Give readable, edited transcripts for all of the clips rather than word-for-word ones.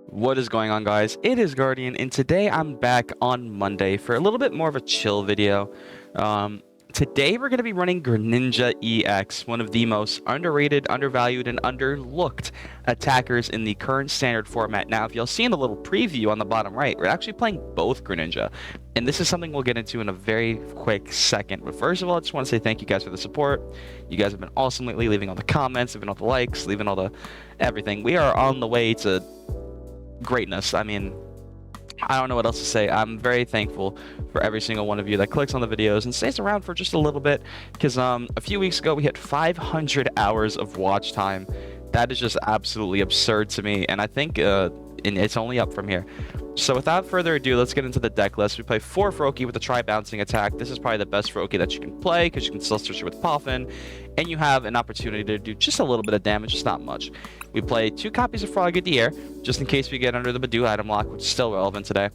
What is going on, guys? It is Guardian, and today I'm back on Monday for a little bit more of a chill video. Today we're going to be running Greninja EX, one of the most underrated, undervalued, and underlooked attackers in the current standard format. Now, if you'll see in the little preview on the bottom right, we're actually playing both Greninja, and this is something we'll get into in a very quick second. But first of all, I just want to say thank you guys for the support. You guys have been awesome lately, leaving all the comments, leaving all the likes, leaving all the everything. We are on the way to greatness. I mean, I don't know what else to say. I'm very thankful for every single one of you that clicks on the videos and stays around for just a little bit, because a few weeks ago we hit 500 hours of watch time. That is just absolutely absurd to me, and I think and it's only up from here. So without further ado, let's get into the deck list. We play 4 Froakie with a tri-bouncing attack. This is probably the best Froakie that you can play, because you can still search it with Poffin, and you have an opportunity to do just a little bit of damage, just not much. We play 2 copies of Frogadier, just in case we get under the Badu item lock, which is still relevant today.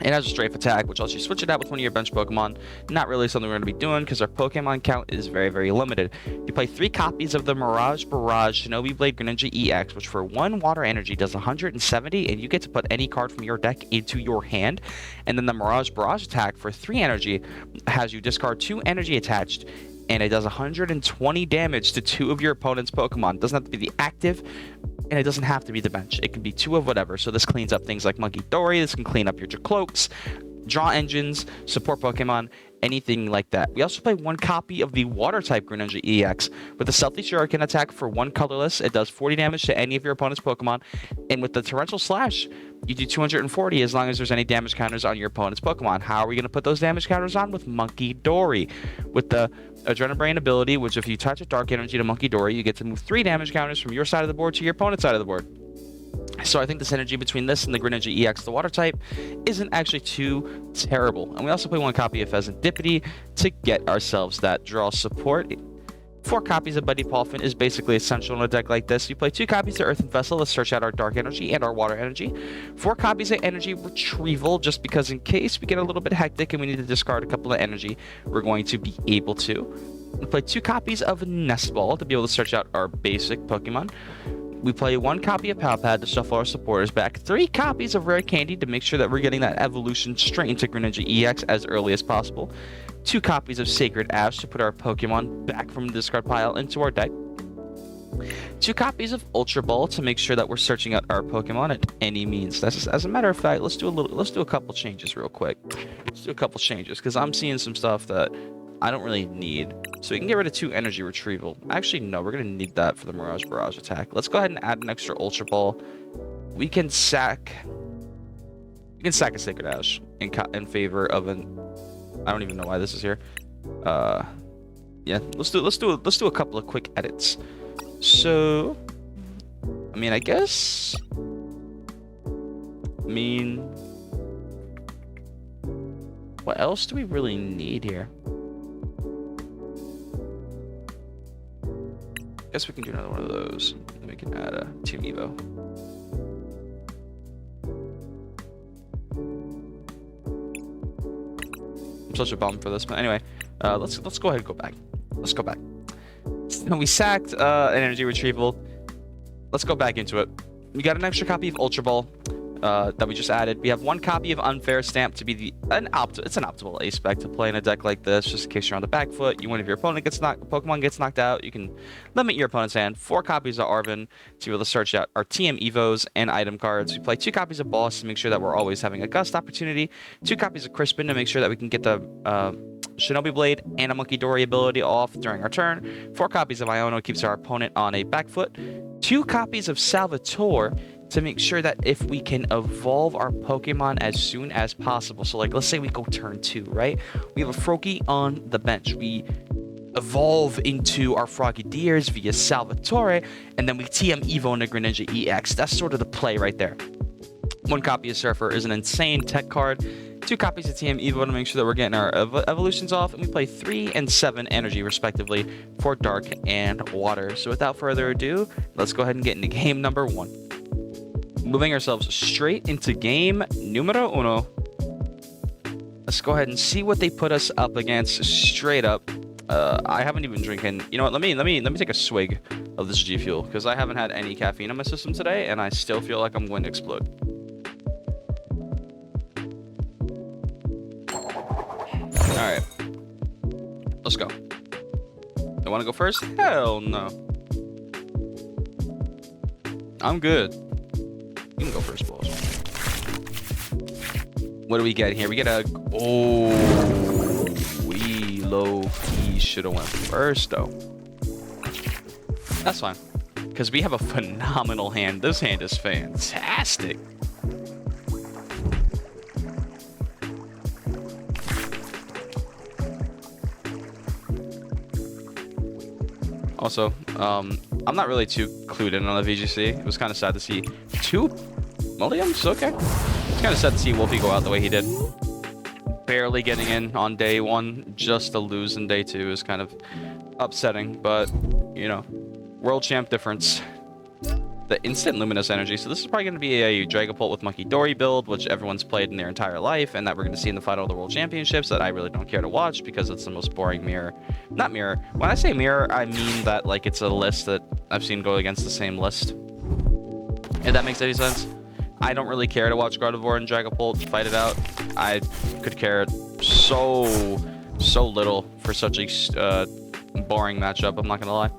It has a strafe attack, which lets you switch it out with one of your bench Pokemon. Not really something we're going to be doing, because our Pokemon count is very, very limited. You play 3 copies of the Mirage Barrage Shinobi Blade Greninja EX, which for 1 water energy does 170, and you get to put any card from your deck into your hand. And then the Mirage Barrage attack for 3 energy has you discard 2 energy attached, and it does 120 damage to 2 of your opponent's Pokemon. It doesn't have to be the active, and it doesn't have to be the bench. It can be 2 of whatever. So this cleans up things like Munkidori. This can clean up your Cloaks, draw engines, support Pokemon, anything like that. We also play 1 copy of the Water-type Greninja EX with a Stealthy Shuriken attack for 1 colorless. It does 40 damage to any of your opponent's Pokemon. And with the Torrential Slash, you do 240 as long as there's any damage counters on your opponent's Pokemon. How are we going to put those damage counters on? With Munkidori. With the Adrenabrain ability, which if you touch a Dark Energy to Munkidori, you get to move 3 damage counters from your side of the board to your opponent's side of the board. So I think the synergy between this and the Greninja EX, the water type, isn't actually too terrible. And we also play 1 copy of Fezandipiti to get ourselves that draw support. 4 copies of Buddy Poffin is basically essential in a deck like this. You play 2 copies of Earthen Vessel to search out our Dark Energy and our Water Energy. 4 copies of Energy Retrieval, just because in case we get a little bit hectic and we need to discard a couple of energy, we're going to be able to. We play 2 copies of Nest Ball to be able to search out our basic Pokemon. We play 1 copy of Pal Pad to shuffle our supporters back. 3 copies of Rare Candy to make sure that we're getting that evolution straight into Greninja EX as early as possible. 2 copies of Sacred Ash to put our Pokemon back from the discard pile into our deck. 2 copies of Ultra Ball to make sure that we're searching out our Pokemon at any means. That's just, as a matter of fact, let's do a couple changes real quick. Let's do a couple changes, because I'm seeing some stuff that I don't really need. So we can get rid of 2 Energy Retrieval. Actually, no, we're going to need that for the Mirage Barrage attack. Let's go ahead and add an extra Ultra Ball. We can sack a Sacred Ash in favor of an... I don't even know why this is here. Yeah, let's do a couple of quick edits. So, I mean, I guess... what else do we really need here? Guess we can do another one of those. We can add a Team EVO. I'm such a bum for this, but anyway, let's go ahead and go back. Let's go back. So we sacked an Energy Retrieval. Let's go back into it. We got an extra copy of Ultra Ball that we just added. We have 1 copy of Unfair Stamp to be it's an optimal ace spec to play in a deck like this, just in case you're on the back foot. If your opponent Pokemon gets knocked out, you can limit your opponent's hand. 4 copies of Arven to be able to search out our TM EVOs and item cards. We play 2 copies of Boss to make sure that we're always having a gust opportunity. 2 copies of Crispin to make sure that we can get the Shinobi Blade and a Munkidori ability off during our turn. 4 copies of Iono keeps our opponent on a back foot. 2 copies of Salvatore to make sure that if we can evolve our Pokemon as soon as possible. So like, let's say we go turn 2, right? We have a Froakie on the bench. We evolve into our Frogadiers via Salvatore, and then we TM EVO into Greninja EX. That's sort of the play right there. 1 copy of Surfer is an insane tech card. 2 copies of TM EVO to make sure that we're getting our evolutions off, and we play 3 and 7 energy respectively for Dark and Water. So without further ado, let's go ahead and get into game number 1. Moving ourselves straight into game numero uno. Let's go ahead and see what they put us up against straight up. I haven't even drinking. You know what? Let me take a swig of this G Fuel, because I haven't had any caffeine in my system today, and I still feel like I'm going to explode. Alright. Let's go. I want to go first? Hell no. I'm good. You can go first, balls. What do we get here? We get a... Oh, we low-key should have went first, though. That's fine. Because we have a phenomenal hand. This hand is fantastic. Also, I'm not really too clued in on the VGC. It was kind of sad to see 2 Mullions. Okay. It's kind of sad to see Wolfie go out the way he did. Barely getting in on day 1, just to lose in day 2 is kind of upsetting, but, you know, world champ difference. The instant luminous energy. So this is probably going to be a Dragapult with Munkidori build, which everyone's played in their entire life, and that we're going to see in the final of the World Championships that I really don't care to watch because it's the most boring mirror. Not mirror. When I say mirror, I mean that like it's a list that I've seen go against the same list. If that makes any sense. I don't really care to watch Gardevoir and Dragapult fight it out. I could care so little for such a boring matchup, I'm not going to lie.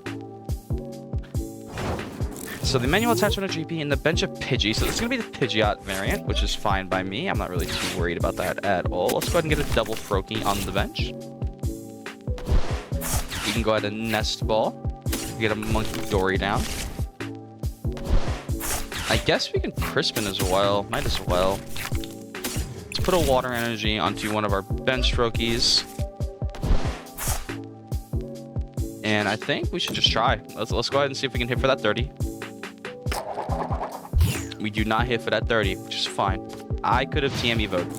So the manual attachment of GP and the bench of Pidgey. So this is going to be the Pidgeot variant, which is fine by me. I'm not really too worried about that at all. Let's go ahead and get a double Froakie on the bench. You can go ahead and Nest Ball. Get a Munkidori down. I guess we can Crispin as well. Might as well. Let's put a Water Energy onto one of our bench Froakies. And I think we should just try. Let's go ahead and see if we can hit for that 30. We do not hit for that 30, which is fine. I could have TM EVO'd.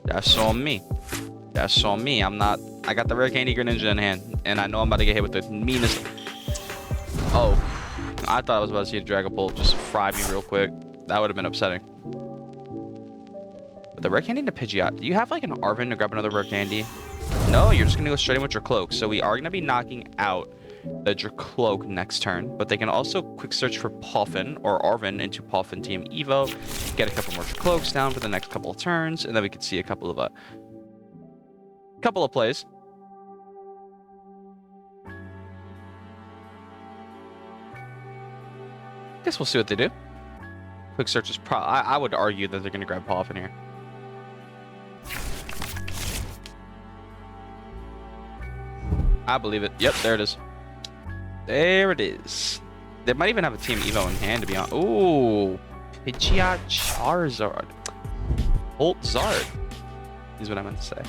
That's on me. That's on me. I'm not... I got the Rare Candy Greninja in hand, and I know I'm about to get hit with the meanest... Oh. I thought I was about to see a Dragapult just fry me real quick. That would have been upsetting. But the Rare Candy and the Pidgeot. Do you have like an Arven to grab another Rare Candy? No, you're just going to go straight in with your Cloak. So we are going to be knocking out the Dracloak next turn, but they can also quick search for Poffin or Arven into Poffin TWM EVO, get a couple more Dracloaks down for the next couple of turns, and then we could see a couple of plays. Guess we'll see what they do. Quick search is I would argue that they're going to grab Poffin here. I believe it. Yep, there it is. There it is. They might even have a Team Evo in hand, to be honest. Ooh. Pidgeot Charizard. Bolt Zard is what I meant to say.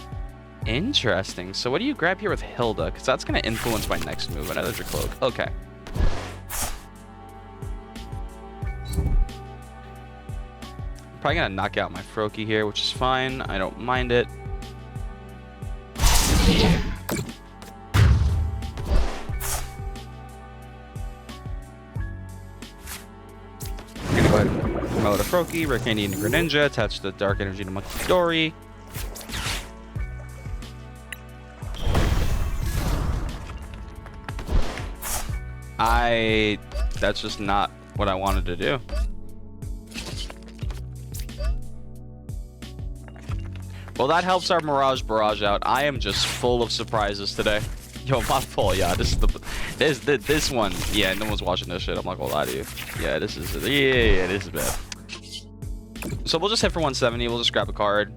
Interesting. So what do you grab here with Hilda? Because that's going to influence my next move. Another Dracloak. Okay. I'm probably going to knock out my Froakie here, which is fine. I don't mind it. Yeah. Promote a Froakie, Rare Candy into Greninja, attach the Dark Energy to Munkidori. That's just not what I wanted to do. Well, that helps our Mirage Barrage out. I am just full of surprises today. Yo, my fault, yeah. This is this one. Yeah, no one's watching this shit. I'm not gonna lie to you. Yeah, this is bad. So we'll just hit for 170. We'll just grab a card.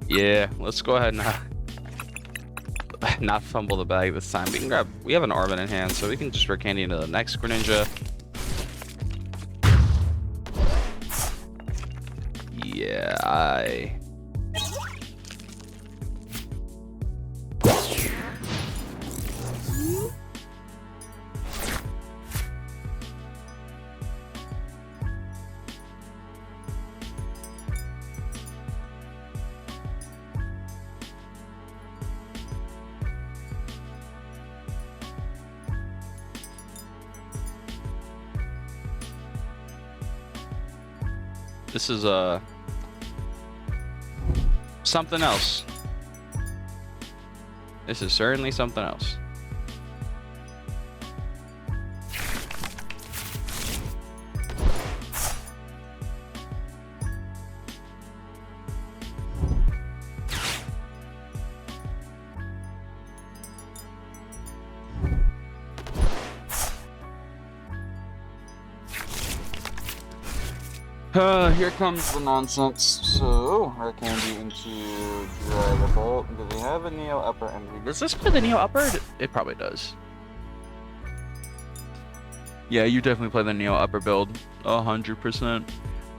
Yeah, let's go ahead and not fumble the bag this time. We have an Arven in hand, so we can just Rare Candy into the next Greninja. Yeah, this is something else. This is certainly something else. Here comes the nonsense. So, Rare Candy into Dragapult. Do they have a Neo Upper Energy? Does this play the Neo Upper? It probably does. Yeah, you definitely play the Neo Upper build. 100%.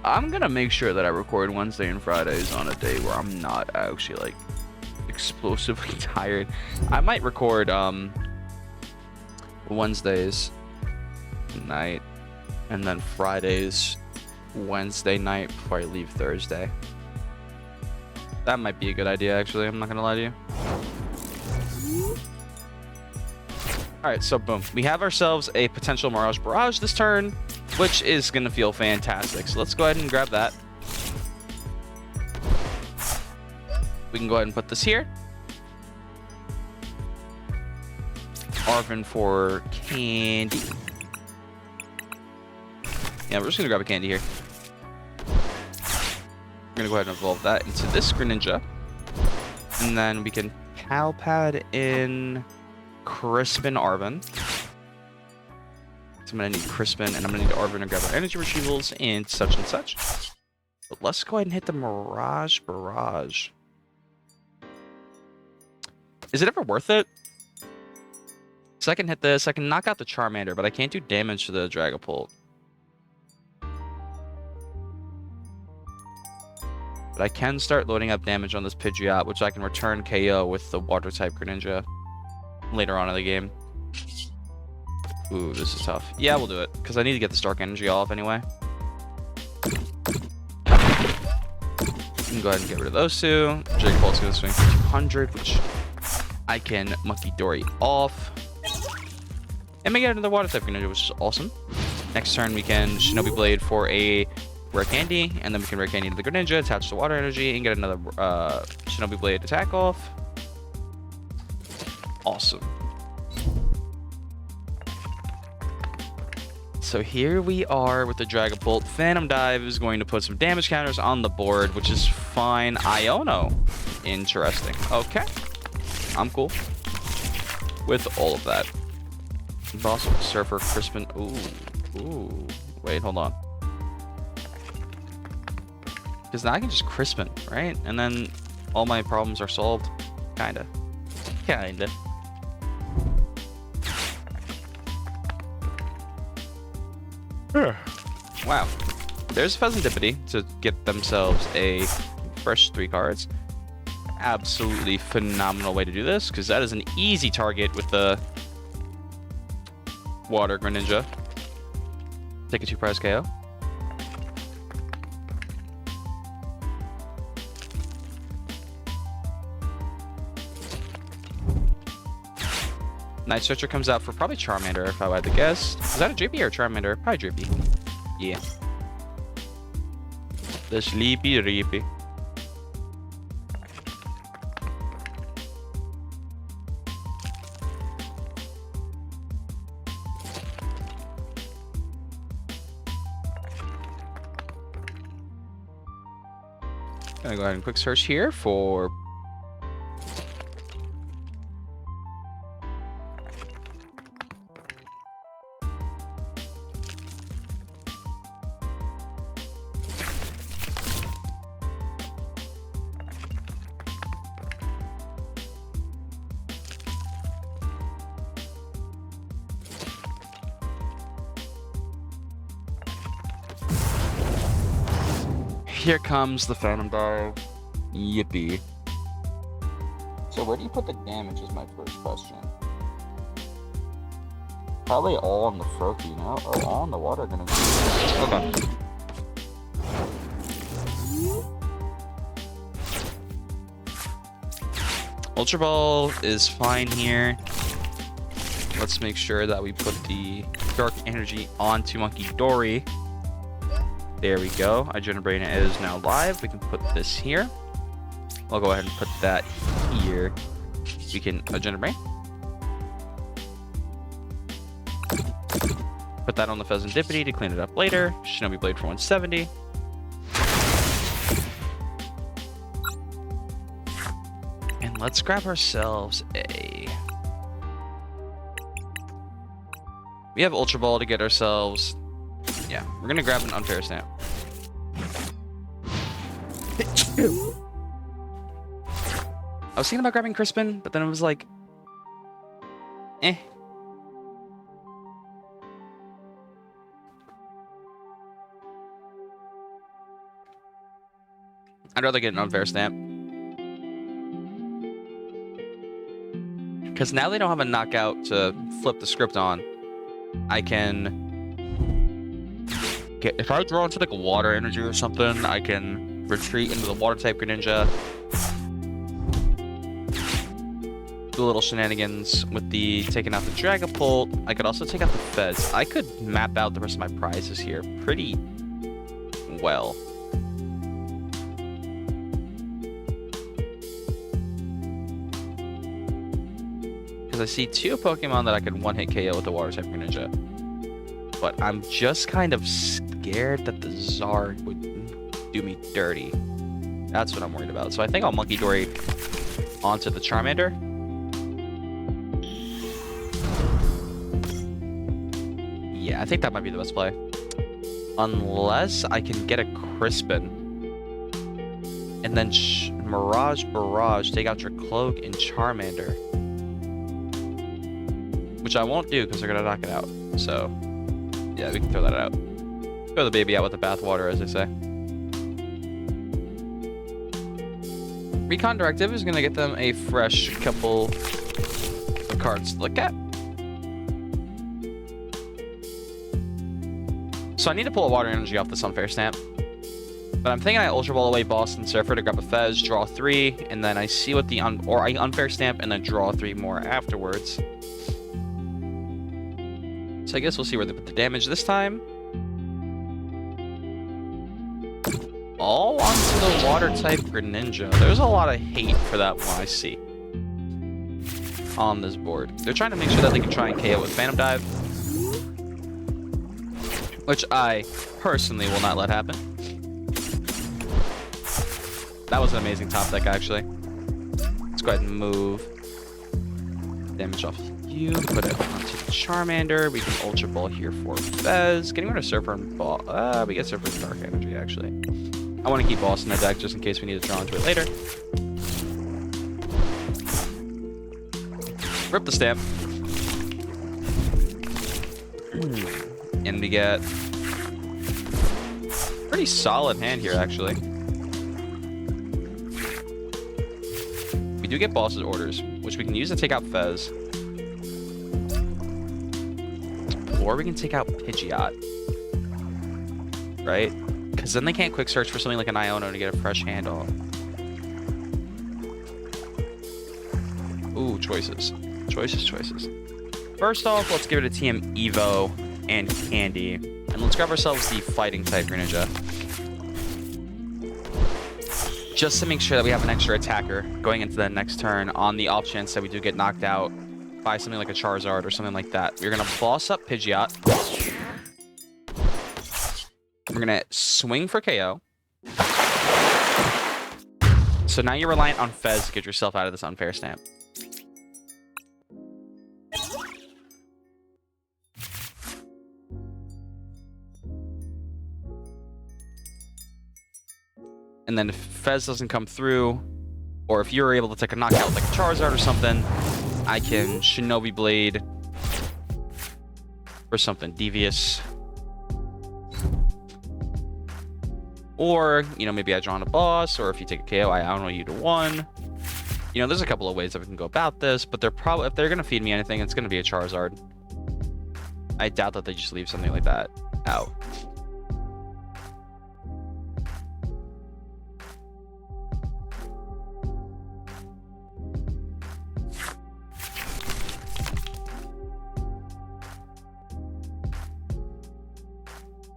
I'm gonna make sure that I record Wednesday and Fridays on a day where I'm not actually, like, explosively tired. I might record, Wednesdays night, and then Fridays Wednesday night before I leave Thursday. That might be a good idea, actually. I'm not gonna lie to you. Alright, so boom. We have ourselves a potential Mirage Barrage this turn, which is gonna feel fantastic. So let's go ahead and grab that. We can go ahead and put this here. Arven for candy. Yeah, we're just gonna grab a candy here. We're gonna go ahead and evolve that into this Greninja. And then we can Pal Pad in Crispin Arven. So I'm gonna need Crispin, and I'm gonna need Arven to grab our energy retrievals and such and such. But let's go ahead and hit the Mirage Barrage. Is it ever worth it? So I can hit this, I can knock out the Charmander, but I can't do damage to the Dragapult. But I can start loading up damage on this Pidgeot, which I can return KO with the Water-type Greninja later on in the game. Ooh, this is tough. Yeah, we'll do it, because I need to get this Dark Energy off anyway. We can go ahead and get rid of those two. Dragapult's going to swing for 200, which I can Munkidori off. And we get another Water-type Greninja, which is awesome. Next turn, we can Shinobi Blade for a Rare Candy, and then we can Rare Candy into the Greninja, attach to Water Energy, and get another Shinobi Blade attack off. Awesome. So here we are with the Dragapult. Phantom Dive is going to put some damage counters on the board, which is fine. Iono. Interesting. Okay. I'm cool with all of that. Also, Surfer, Crispin. Ooh. Wait, hold on. Because now I can just Crispin, right? And then all my problems are solved. Kinda. Wow. There's Fezandipiti to get themselves a fresh 3 cards. Absolutely phenomenal way to do this, because that is an easy target with the Water Greninja. Take a 2-prize KO. Night Stretcher comes out for probably Charmander, if I had to guess. Is that a Drippy or a Charmander? Probably Drippy. Yeah. The Sleepy Drippy. Gonna go ahead and quick search here for here comes the Phantom Dive. Yippee. So where do you put the damage is my first question. Probably all on the Froakie, no? Or all on the Water Greninja. Okay. Ultra Ball is fine here. Let's make sure that we put the Dark Energy onto Munkidori. There we go. Brain is now live. We can put this here. I'll go ahead and put that here. we can Agenda Brain. Put that on the Fezandipiti to clean it up later. Shinobi Blade for 170. And let's grab ourselves a... We have Ultra Ball to get ourselves... Yeah, we're going to grab an Unfair Stamp. I was thinking about grabbing Crispin, but then it was like... Eh. I'd rather get an Unfair Stamp. Because now they don't have a knockout to flip the script on. I can... If I draw into like a water energy or something, I can retreat into the water type Greninja. Do a little shenanigans with the taking out the Dragapult. I could also take out the Fez. I could map out the rest of my prizes here pretty well. Because I see two Pokemon that I could one-hit KO with the water type Greninja. But I'm just kind of scared that the Zard would do me dirty. That's what I'm worried about. So I think I'll Munkidori onto the Charmander. Yeah, I think that might be the best play. Unless I can get a Crispin. And then Mirage Barrage, take out your Cloak and Charmander. Which I won't do because they're going to knock it out. So, yeah, we can throw that out. Throw the baby out with the bathwater, as they say. Recon Directive is going to get them a fresh couple of cards to look at. So I need to pull a water energy off this Unfair Stamp. But I'm thinking I Ultra Ball away Boston Surfer to grab a Fez, draw 3, and then I see what the I Unfair Stamp and then draw 3 more afterwards. So I guess we'll see where they put the damage this time. All onto the water type Greninja. There's a lot of hate for that one I see on this board. They're trying to make sure that they can try and KO with Phantom Dive, which I personally will not let happen. That was an amazing top deck, actually. Let's go ahead and move damage off you. Put it onto the Charmander. We can Ultra Ball here for Fez. Getting rid of Surfer and Ball. We get Surfer's Dark Energy, actually. I want to keep Boss in the deck just in case we need to draw into it later. Rip the Stamp. And we get pretty solid hand here, actually. We do get Boss's Orders, which we can use to take out Fez. Or we can take out Pidgeot. Right? Because then they can't quick search for something like an Iono to get a fresh hand on. Ooh, choices. Choices. First off, let's give it a TM EVO and Candy. And let's grab ourselves the Fighting type Greninja. Just to make sure that we have an extra attacker going into the next turn on the off chance that we do get knocked out by something like a Charizard or something like that. We're going to boss up Pidgeot. We're going to swing for KO. So now you're reliant on Fez to get yourself out of this Unfair Stamp. And then if Fez doesn't come through, or if you're able to take a knockout with like a Charizard or something, I can Shinobi Blade or something devious. Or, you know, maybe I draw on a boss, or if you take a KO, I Iono you to 1. You know, there's a couple of ways that we can go about this, but they're probably, if they're going to feed me anything, it's going to be a Charizard. I doubt that they just leave something like that out.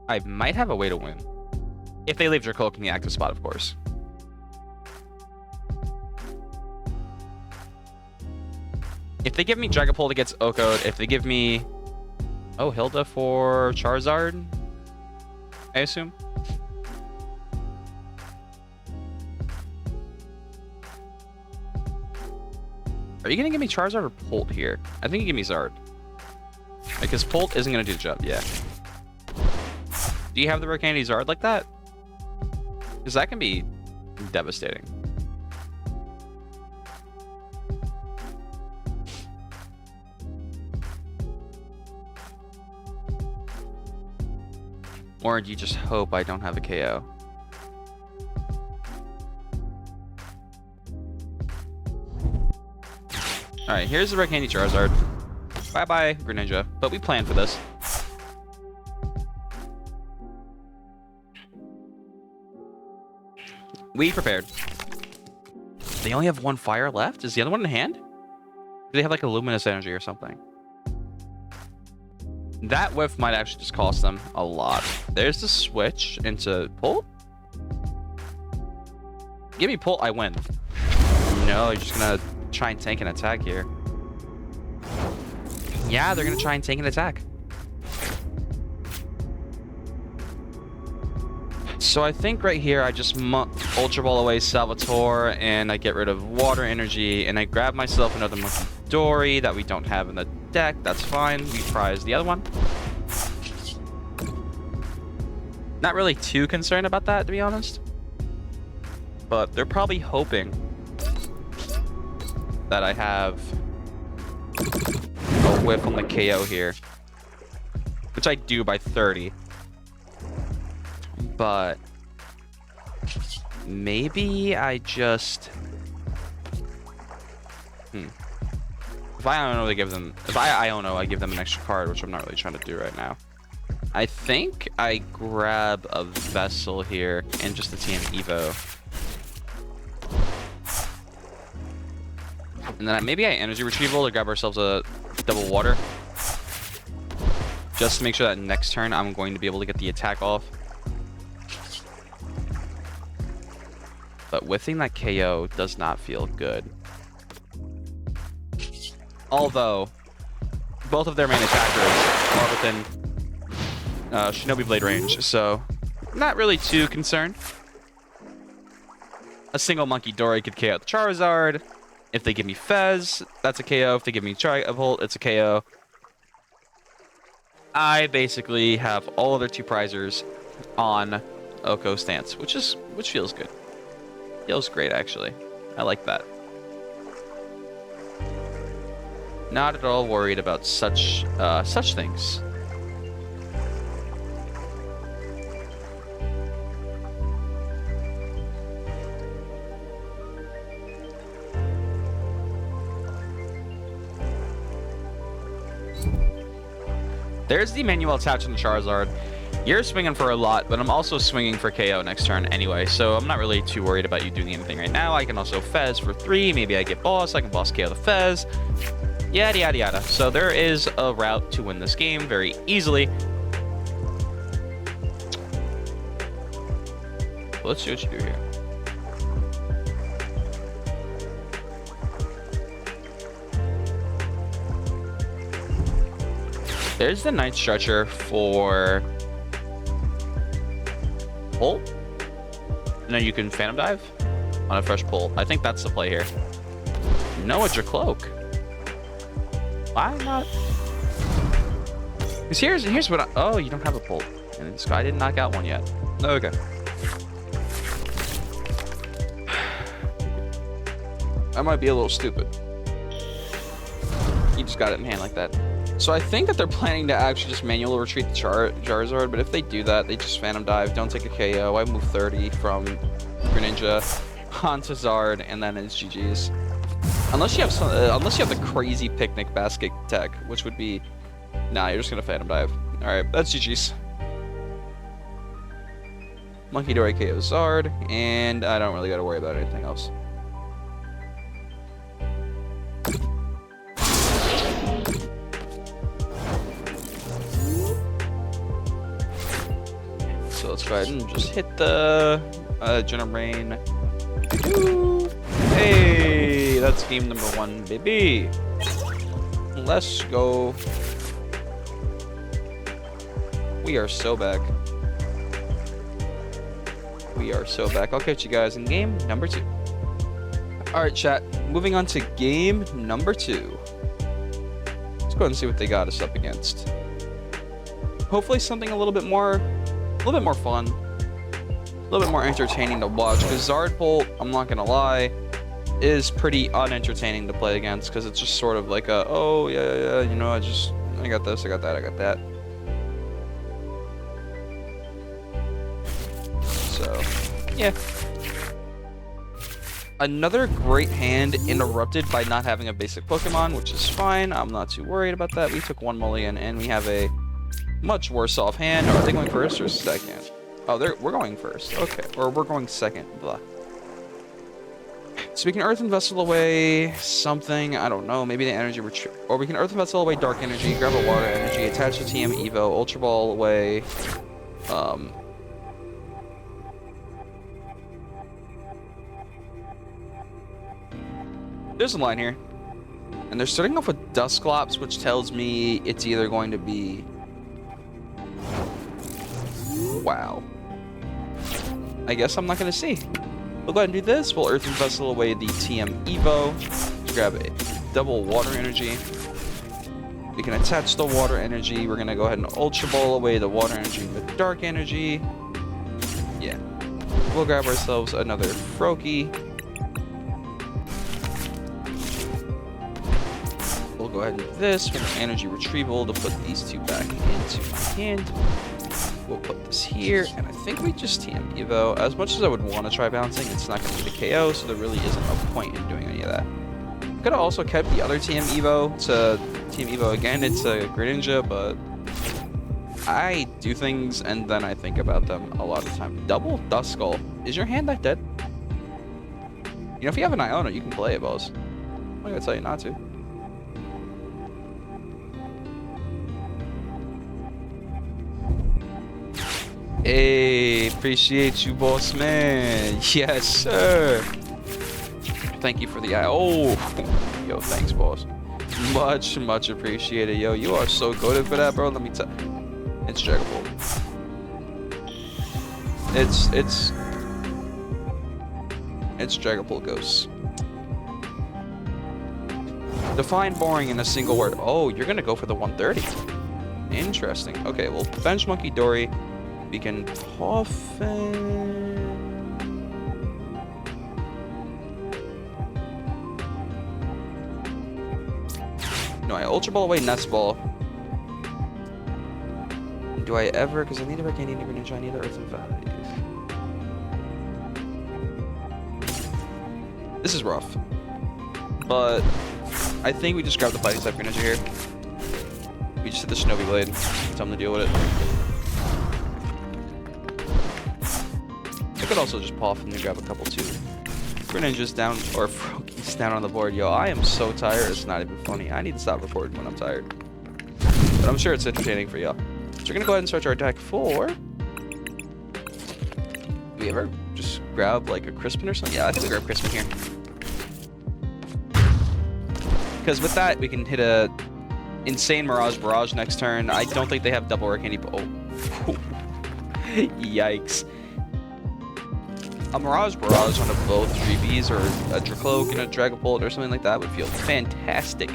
I might have a way to win. If they leave Dracolic in the active spot, of course. If they give me Dragapult, it gets Oko'd. If they give me... Oh, Hilda for Charizard, I assume. Are you going to give me Charizard or Pult here? I think you give me Zard. Because Pult isn't going to do the job, yeah. Do you have the Rare Candy Zard like that? Because that can be devastating. Or do you just hope I don't have a KO? Alright, here's the Rare Candy Charizard. Bye-bye, Greninja. But we planned for this. We prepared. They only have one fire left? Is the other one in hand? Do they have like a luminous energy or something? That whiff might actually just cost them a lot. There's the switch into Pult. Give me Pult, I win. No, you're just gonna try and tank an attack here. Yeah, they're gonna try and tank an attack. So I think right here I just Ultra Ball away Salvatore and I get rid of water energy and I grab myself another Munkidori that we don't have in the deck. That's fine. We prize the other one. Not really too concerned about that, to be honest. But they're probably hoping that I have a whiff on the KO here, which I do by 30. But maybe I just if I Iono, they give them, if I Iono, I give them an extra card, which I'm not really trying to do right now. I think I grab a Vessel here and just the TM EVO. And then maybe I Energy Retrieval to grab ourselves a double water. Just to make sure that next turn I'm going to be able to get the attack off. But whiffing that KO does not feel good. Although, both of their main attackers are within Shinobi Blade range, so not really too concerned. A single Munkidori could KO the Charizard. If they give me Fez, that's a KO. If they give me Dragapult, it's a KO. I basically have all of their two prizers on Oko stance, which feels good. Feels great, actually. I like that. Not at all worried about such things. There's the manual attached on the Charizard. You're swinging for a lot, but I'm also swinging for KO next turn anyway, so I'm not really too worried about you doing anything right now. I can also Fez for 3. Maybe I get Boss. I can Boss KO the Fez. Yada, yada, yada. So there is a route to win this game very easily. Let's see what you do here. There's the Night Stretcher for Pult. And then you can Phantom Dive on a fresh Pult. I think that's the play here. No, it's your Cloak. Why not? Because here's what oh, you don't have a Pult. And this guy didn't knock out one yet. Okay. I might be a little stupid. You just got it in hand like that. So I think that they're planning to actually just manually retreat the Charizard, but if they do that, they just Phantom Dive, don't take a KO. I move 30 from Greninja onto Zard, and then it's GG's. Unless you have unless you have the crazy picnic basket tech, which would be, nah, you're just gonna Phantom Dive. All right, that's GG's. Munkidori KO Zard, and I don't really got to worry about anything else. So let's go ahead and just hit the Generain. Hey, that's game number 1, baby. Let's go. We are so back. We are so back. I'll catch you guys in game number 2. Alright, chat. Moving on to game number 2. Let's go ahead and see what they got us up against. Hopefully something a little bit more fun. A little bit more entertaining to watch. Because Dragapult, I'm not going to lie, is pretty unentertaining to play against. Because it's just sort of like a, oh, yeah, you know, I got this, I got that, I got that. So, yeah. Another great hand interrupted by not having a basic Pokemon, which is fine. I'm not too worried about that. We took 1 mulligan, and we have a much worse off hand. Are they going first or second? Oh, we're going first. Okay, or we're going second. Blah. So we can Earthen Vessel away something. I don't know. Maybe the Energy Retrieval. Or we can Earthen Vessel away Dark Energy, grab a Water Energy, attach the TM EVO, Ultra Ball away. There's a line here. And they're starting off with Dusclops, which tells me it's either going to be... Wow. I guess I'm not going to see. We'll go ahead and do this. We'll Earthen Vessel away the TM EVO. Let's grab a double Water Energy. We can attach the Water Energy. We're going to go ahead and Ultra Ball away the Water Energy with Dark Energy. Yeah. We'll grab ourselves another Froakie. We'll go ahead and do this with Energy Retrieval to put these 2 back into my hand. We'll put this here, and I think we just TM EVO. As much as I would want to try bouncing, it's not going to be the KO, so there really isn't a point in doing any of that. Could have also kept the other TM EVO to TM EVO again into Greninja, but I do things and then I think about them a lot of the time. Double Duskull. Is your hand that dead? You know, if you have an Iono, you can play it, boss. I'm not going to tell you not to. Hey, appreciate you, boss man. Yes, sir. Thank you for the eye. Oh, yo, thanks, boss. Much appreciated. Yo, you are so goated for that, bro. Let me tell. It's Dragapult. It's Dragapult Ghosts. Define boring in a single word. Oh, you're gonna go for the 130. Interesting. Okay, well, bench Munkidori. We can Poffin. No, I Ultra Ball away Nest Ball. Do I ever? Because I need a Rare Candy, Greninja, I need the Earthen Vessel. This is rough. But I think we just grab the Fighting type Greninja here. We just hit the Shinobi Blade. Tell them to deal with it. I could also just Poff and then grab a couple too. Greninja's down, or Frogie's down on the board. Yo, I am so tired, it's not even funny. I need to stop recording when I'm tired. But I'm sure it's entertaining for y'all. So we're gonna go ahead and start our deck for... Do we ever just grab like a Crispin or something? Yeah, I think we grab Crispin here. Because with that, we can hit a insane Barrage next turn. I don't think they have double Rare Candy. Oh. Yikes. A Barrage on a both 3Bs or a Dracloak and a Dragapult or something like that would feel fantastic.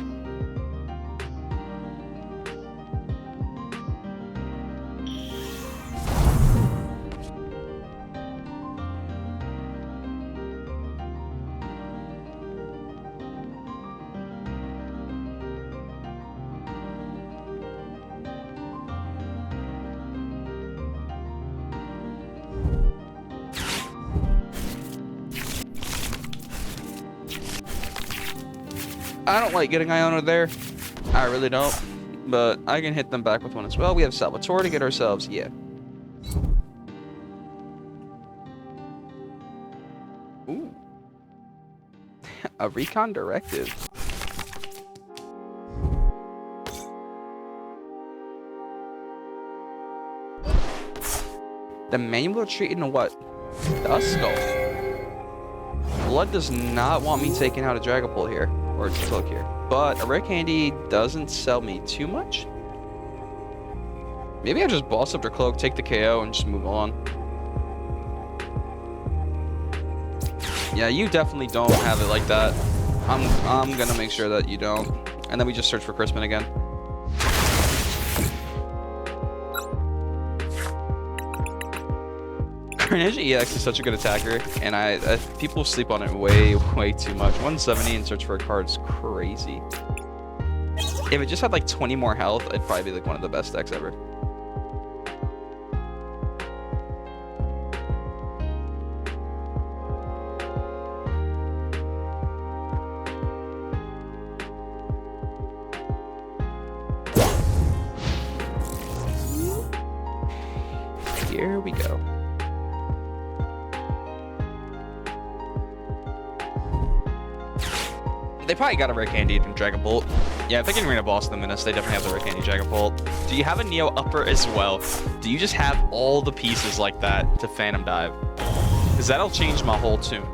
I don't like getting Iono there. I really don't. But I can hit them back with one as well. We have Salvatore to get ourselves. Yeah. Ooh. A recon directive. The manual retreat into what? Duskull. Blood does not want me taking out a Dragapult here. Or a Dracloak here. but a Rare Candy doesn't sell me too much. Maybe I just boss up their cloak, take the KO, and just move on. Yeah, you definitely don't have it like that. I'm gonna make sure that you don't. And then we just search for Crispin again. Greninja EX is such a good attacker, and people sleep on it way too much. 170 and search for a card is crazy. If it just had like 20 more health, it'd probably be like one of the best decks ever. Here we go. They probably got a Rare Candy from Dragapult. Yeah, if they can Arena Boss them in this, they definitely have the Rare Candy Dragapult. Do you have a Neo Upper as well? Do you just have all the pieces like that to Phantom Dive? Because that'll change my whole tune.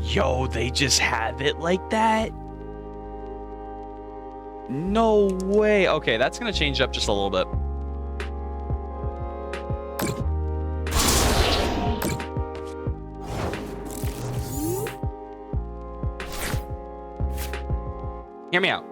Yo, they just have it like that? No way. Okay, that's going to change up just a little bit. Hear me out.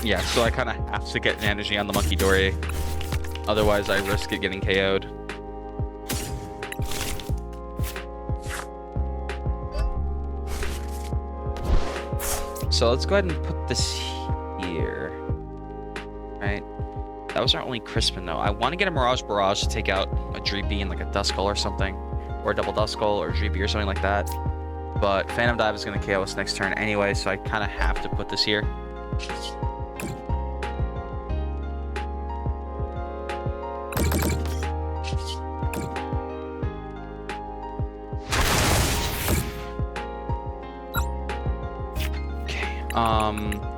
Yeah, so I kind of have to get an energy on the Munkidori. Otherwise, I risk it getting KO'd. So let's go ahead and put this here. Right? That was our only Crispin, though. I want to get a Mirage Barrage to take out a Dreepy and like a Duskull or something. Or a Double Duskull or a Dreepy or something like that. But Phantom Dive is going to KO us next turn anyway, so I kind of have to put this here.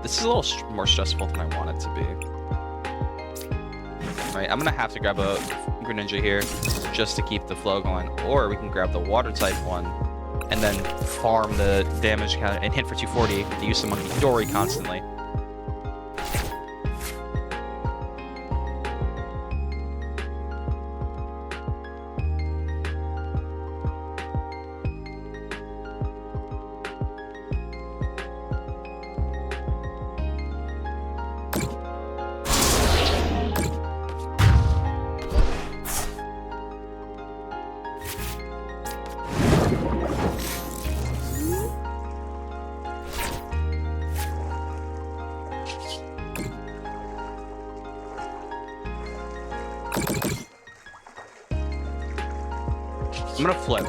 This is a little more stressful than I want it to be. Alright, I'm gonna have to grab a Greninja here just to keep the flow going, or we can grab the water type one and then farm the damage count and hit for 240 to use some Munkidori constantly. I'm gonna flip.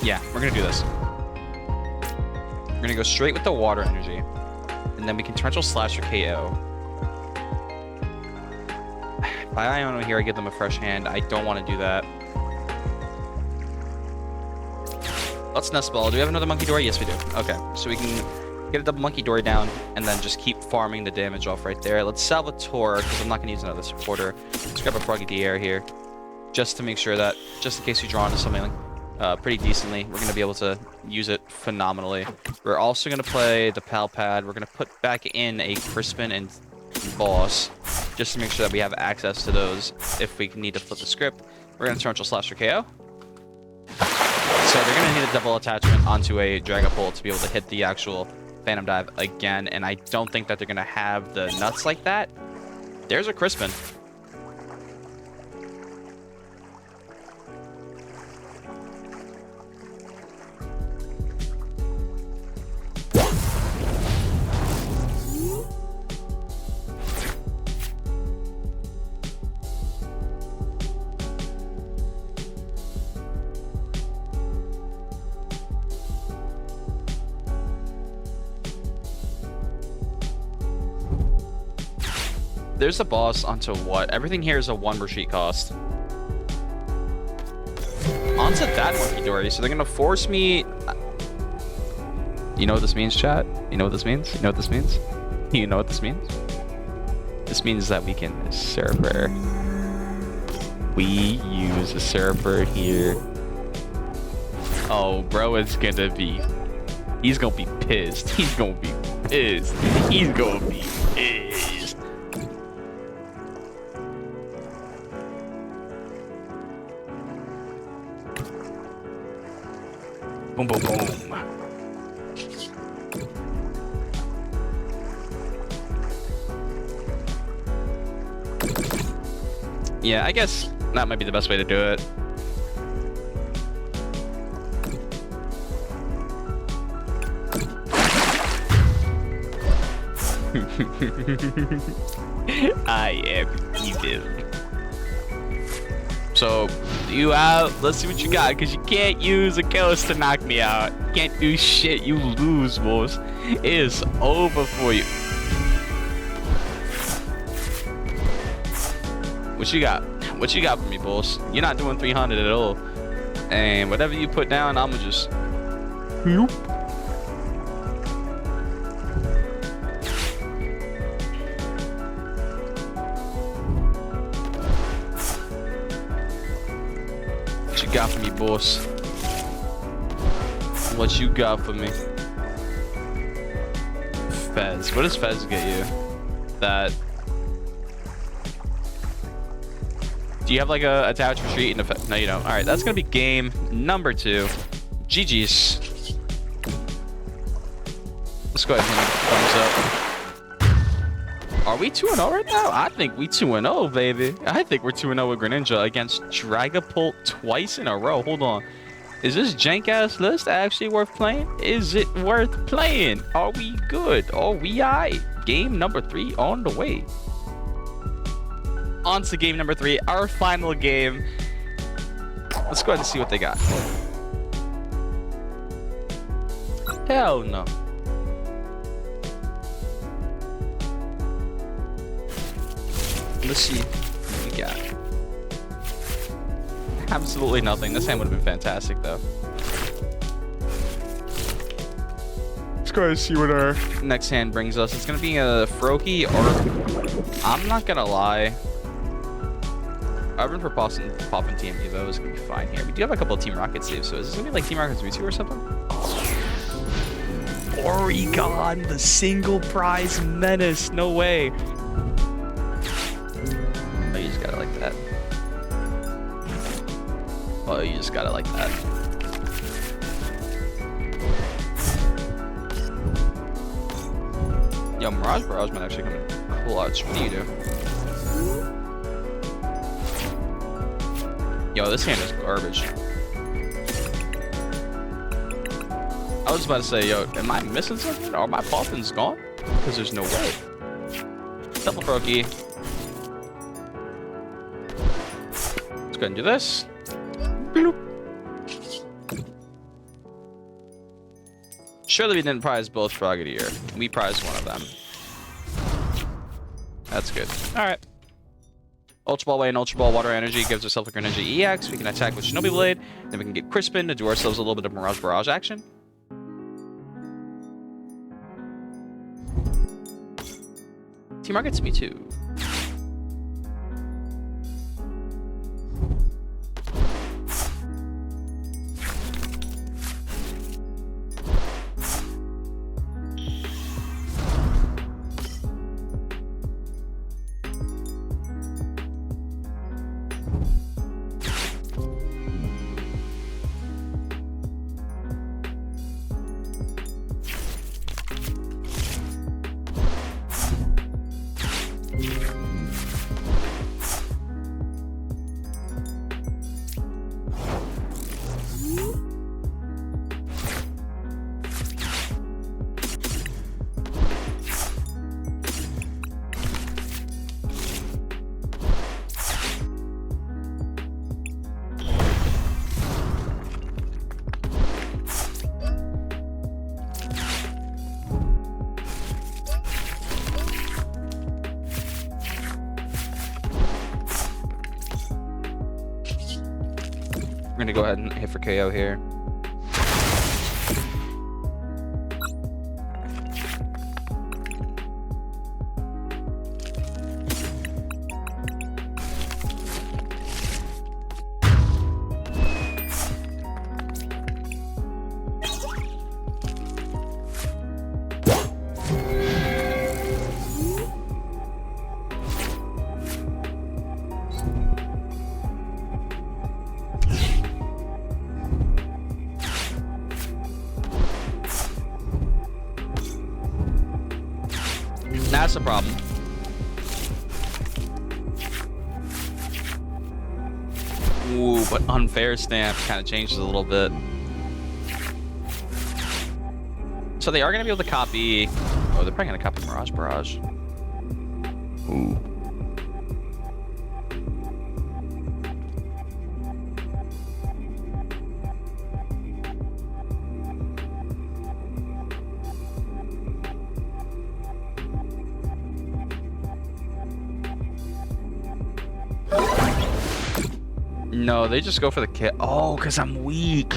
Yeah, we're gonna do this. We're gonna go straight with the water energy, and then we can Torrential Slash or KO. By Iono here, I give them a fresh hand. I don't want to do that. Let's Nest Ball. Do we have another Munkidori? Yes, we do. Okay, so we can get a double Munkidori down and then just keep farming the damage off right there. Let's Salvatore, because I'm not going to use another supporter. Let's grab a Frogadier here, just to make sure that, just in case we draw into something pretty decently, we're going to be able to use it phenomenally. We're also going to play the Pal Pad. We're going to put back in a Crispin and Boss, just to make sure that we have access to those if we need to flip the script. We're going to Torrential Slash or KO. So they're going to need a double attachment onto a Dragapult to be able to hit the actual Phantom Dive again, and I don't think that they're going to have the nuts like that. There's a Crispin. there's a boss onto what? Everything here is a 1 retreat cost. Onto that Munkidori, so they're gonna force me. You know what this means, chat? You know what this means? You know what this means? You know what this means? This means that we can Surfer. We use a Surfer here. Oh, bro, it's gonna be. He's gonna be pissed. He's gonna be pissed. He's gonna be pissed. Boom, boom, boom. Yeah, I guess that might be the best way to do it. I am evil. So, you out. Let's see what you got, because you can't use a ghost to knock me out. Can't do shit. You lose, boss. It is over for you. What you got? What you got for me, boss? You're not doing 300 at all. And whatever you put down, I'ma just... Nope. What you got for me, boss? What you got for me? Fez. What does Fez get you? That... Do you have like a attach retreat and a... No, you don't. All right, that's gonna be game number 2. GG's. Let's go ahead and thumbs up. Are we 2-0 right now? I think we 2-0, baby. I think we're 2-0 with Greninja against Dragapult twice in a row. Hold on. Is this jank-ass list actually worth playing? Is it worth playing? Are we good? Are we aight? Game number 3 on the way. On to game number 3, our final game. Let's go ahead and see what they got. Hell no. Let's see what we got. Absolutely nothing. This hand would have been fantastic, though. Let's go ahead and see what our next hand brings us. It's going to be a Froakie or... I'm not going to lie. Arven Poffin TWM EVO is going to be fine here. We do have a couple of Team Rocket saves, so is this going to be like Team Rocket 3-2 or something? Oregon, the single prize menace. No way. Oh, you just got it like that. Oh, you just got it like that. Yo, Barrage might actually come in clutch. What do you do? Yo, this hand is garbage. I was about to say, yo, am I missing something? Are my Poffins gone? Because there's no way. Double Froakie. Let's go ahead and do this. Bloop. Surely we didn't prize both Frogadier. We prized one of them. That's good. Alright. Ultra Ball Way and Ultra Ball Water Energy gives ourselves a Greninja EX. We can attack with Shinobi Blade. Then we can get Crispin to do ourselves a little bit of Barrage action. Team Rockets me too. go ahead and hit for KO here. That's the problem. Ooh, but Unfair Stamp kind of changes a little bit. So they are going to be able to copy... Oh, they're probably going to copy Mirage Barrage. Ooh. No, they just go for the kit. Oh, because I'm weak.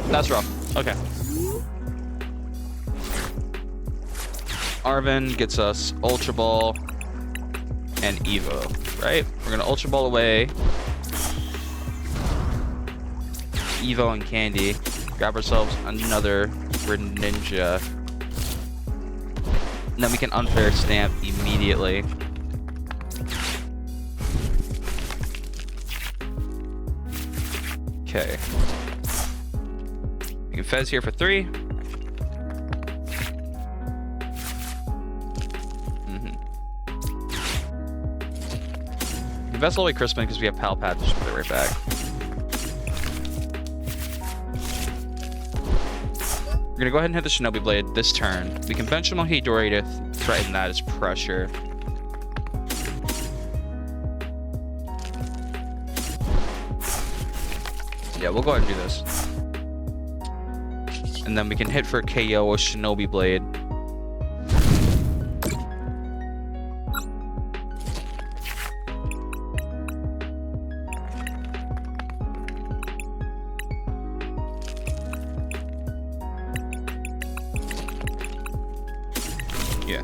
That's rough. Okay. Arven gets us Ultra Ball and EVO. Right? We're gonna Ultra Ball away. Evo and Candy. Grab ourselves another Greninja. And then we can Unfair Stamp immediately. Okay. We can Fez here for 3. Vessel away Crispin because we have Pal Pad. Just put it right back. We're gonna go ahead and hit the Shinobi Blade this turn. We can bench Munkidori to threaten that as pressure. Yeah, we'll go ahead and do this. And then we can hit for KO with Shinobi Blade. Yeah.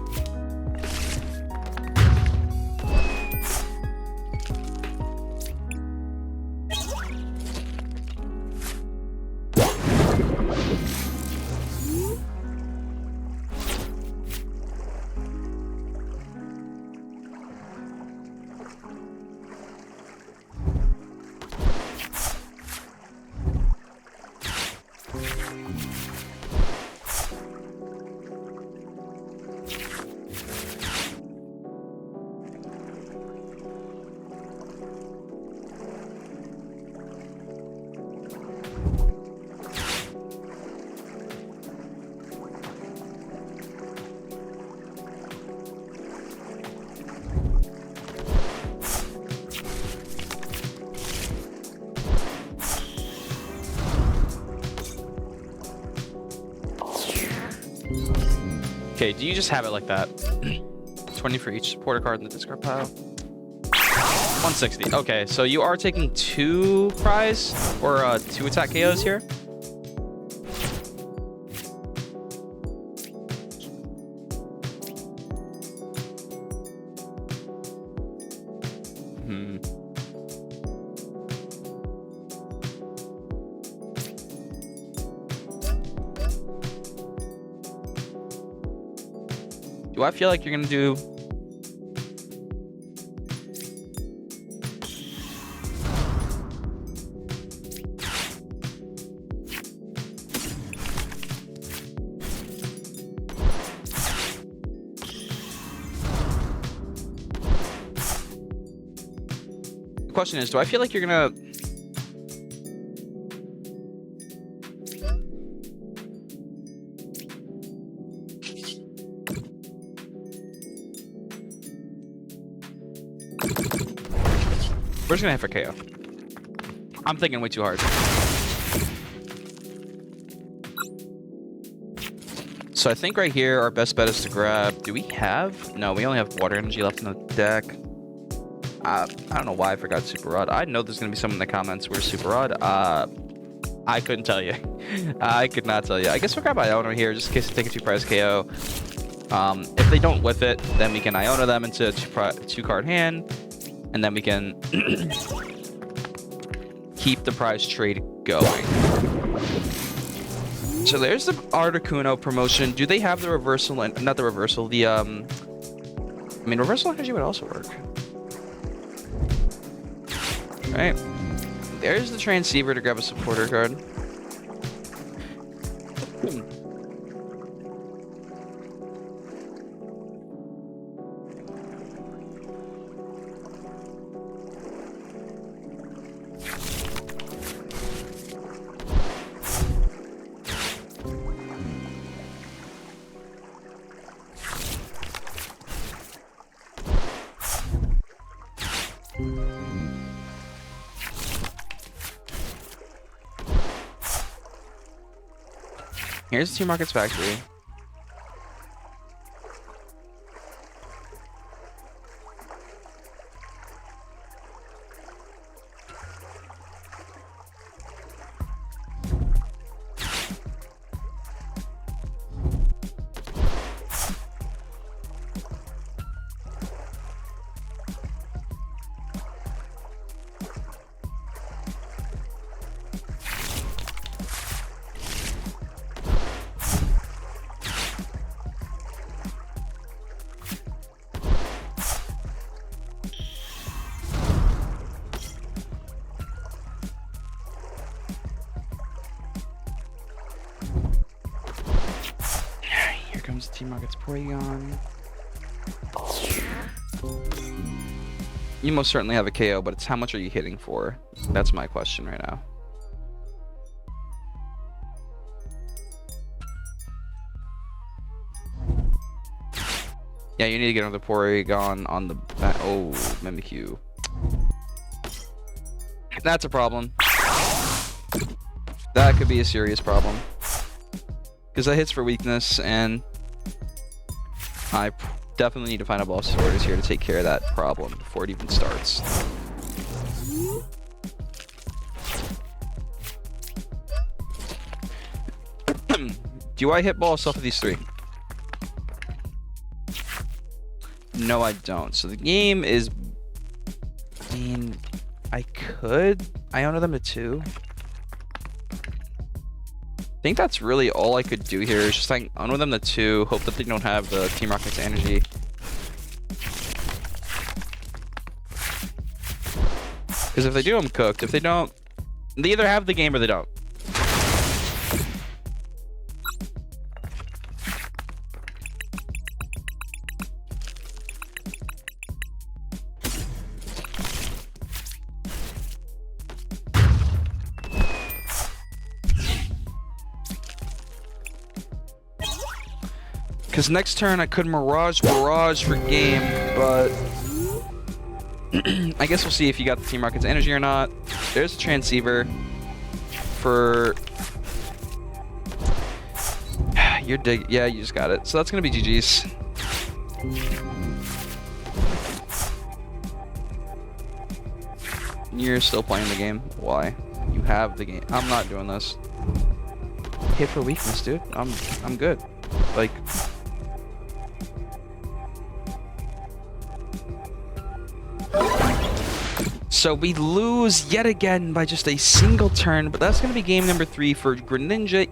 Okay, do you just have it like that? 20 for each supporter card in the discard pile. 160. Okay, so you are taking 2 prize or 2 attack KOs here. Do I feel like you're gonna do? The question is, do I feel like you're gonna? We're just gonna hit for KO. I'm thinking way too hard. So I think right here, our best bet is to grab... Do we have... No, we only have water energy left in the deck. I don't know why I forgot Super Rod. I know there's going to be someone in the comments where Super Rod. I couldn't tell you. I could not tell you. I guess we'll grab Iono here, just in case they take a 2-prize KO. If they don't whiff it, then we can Iono them into a 2-card hand. And then we can keep the prize trade going. So there's the Articuno promotion. Do they have the reversal? Not the reversal. The I mean, reversal energy would also work. All right. There's the transceiver to grab a supporter card. Here's the Team Rocket's factory. Comes Team Rocket's Porygon. You most certainly have a KO, but it's how much are you hitting for? That's my question right now. Yeah, you need to get another Porygon on the back. Oh, Mimikyu. That's a problem. That could be a serious problem. Because that hits for weakness, and I definitely need to find a boss orders here to take care of that problem before it even starts. Do I hit balls off of these three? No, I don't. So the game is... I mean, I could Iono them to 2. I think that's really all I could do here is just like Iono them to 2, hope that they don't have the Team Rocket's energy. Because if they do, I'm cooked. If they don't, they either have the game or they don't. Because next turn I could Barrage for game, but I guess we'll see if you got the Team Rocket's energy or not. There's a transceiver for... You're dig... Yeah, you just got it. So that's going to be GG's. You're still playing the game. Why? You have the game. I'm not doing this. Hit for weakness, dude. I'm good. Like... So we lose yet again by just a single turn, but that's going to be game number 3 for Greninja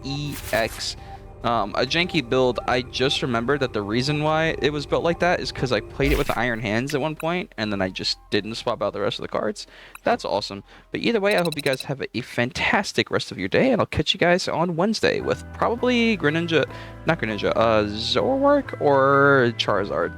EX. A janky build. I just remembered that the reason why it was built like that is because I played it with Iron Hands at one point, and then I just didn't swap out the rest of the cards. That's awesome. But either way, I hope you guys have a fantastic rest of your day, and I'll catch you guys on Wednesday with probably Greninja, not Greninja, Zoroark or Charizard.